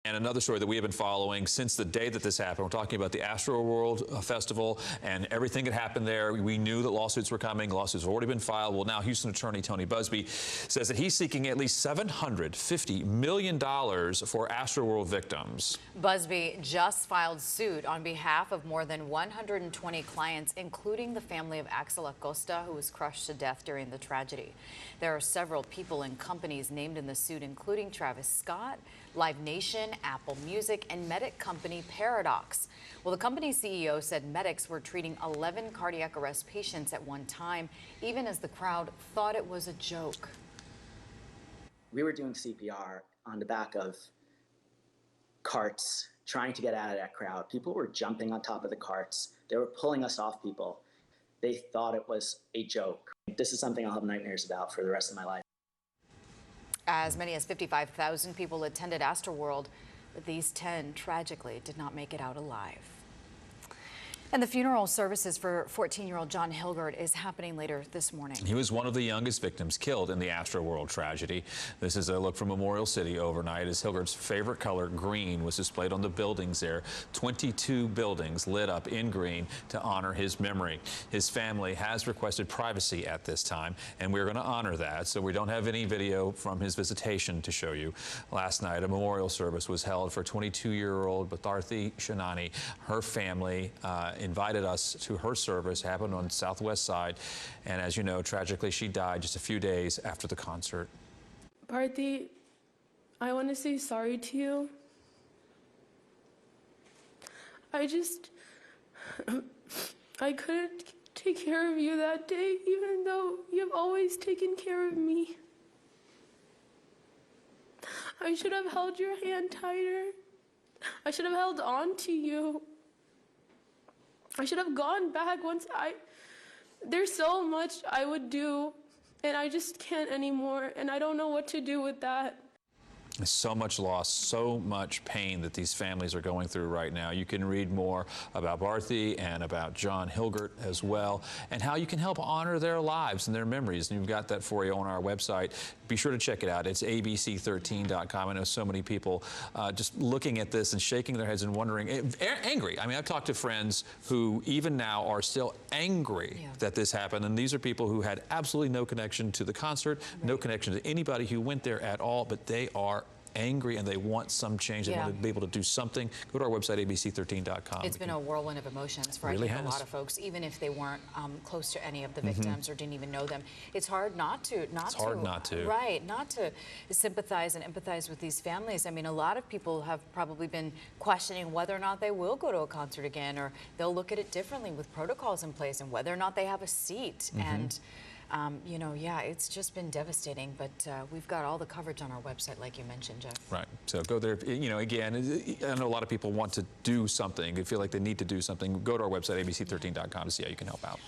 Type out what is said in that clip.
And another story that we have been following since the day that this happened, we're talking about the Astroworld Festival and everything that happened there. We knew that lawsuits were coming. Lawsuits have already been filed. Well, now Houston attorney Tony Buzbee says that he's seeking at least $750 million for Astroworld victims. Buzbee just filed suit on behalf of more than 120 clients, including the family of Axel Acosta, who was crushed to death during the tragedy. There are several people and companies named in the suit, including Travis Scott, Live Nation, Apple Music, and medic company Paradox. Well, the company's CEO said medics were treating 11 cardiac arrest patients at one time, even as the crowd thought it was a joke. We were doing CPR on the back of carts, trying to get out of that crowd. People were jumping on top of the carts. They were pulling us off people. They thought it was a joke. This is something I'll have nightmares about for the rest of my life. As many as 55,000 people attended Astroworld, but these 10 tragically did not make it out alive. And the funeral services for 14-year-old John Hilgert is happening later this morning. He was one of the youngest victims killed in the Astroworld tragedy. This is a look from Memorial City overnight as Hilgert's favorite color, green, was displayed on the buildings there. 22 buildings lit up in green to honor his memory. His family has requested privacy at this time, and we're going to honor that, so we don't have any video from his visitation to show you. Last night, a memorial service was held for 22-year-old Batharthi Shanani. Her family invited us to her service. It happened on the Southwest Side, and as you know, tragically, she died just a few days after the concert. Bharti, I want to say sorry to you. I couldn't take care of you that day, even though you've always taken care of me. I should have held your hand tighter. I should have held on to you. I should have gone back there's so much I would do, and I just can't anymore, and I don't know what to do with that. There's so much loss, so much pain that these families are going through right now. You can read more about Bharti and about John Hilgert as well, and how you can help honor their lives and their memories. And we've got that for you on our website. Be sure to check it out. It's abc13.com. I know so many people just looking at this and shaking their heads and wondering, angry. I mean, I've talked to friends who even now are still angry that this happened. And these are people who had absolutely no connection to the concert, no connection to anybody who went there at all, but they are angry and they want some change. They want to be able to do something. Go to our website, abc13.com. It's been a whirlwind of emotions for really a lot of folks, even if they weren't close to any of the victims or didn't even know them. It's hard not to. Right, not to sympathize and empathize with these families. I mean, a lot of people have probably been questioning whether or not they will go to a concert again, or they'll look at it differently with protocols in place, and whether or not they have a seat. And you know, yeah, it's just been devastating, but we've got all the coverage on our website, like you mentioned, Jeff. Right. So go there. You know, again, I know a lot of people want to do something. They feel like they need to do something. Go to our website, abc13.com, to see how you can help out.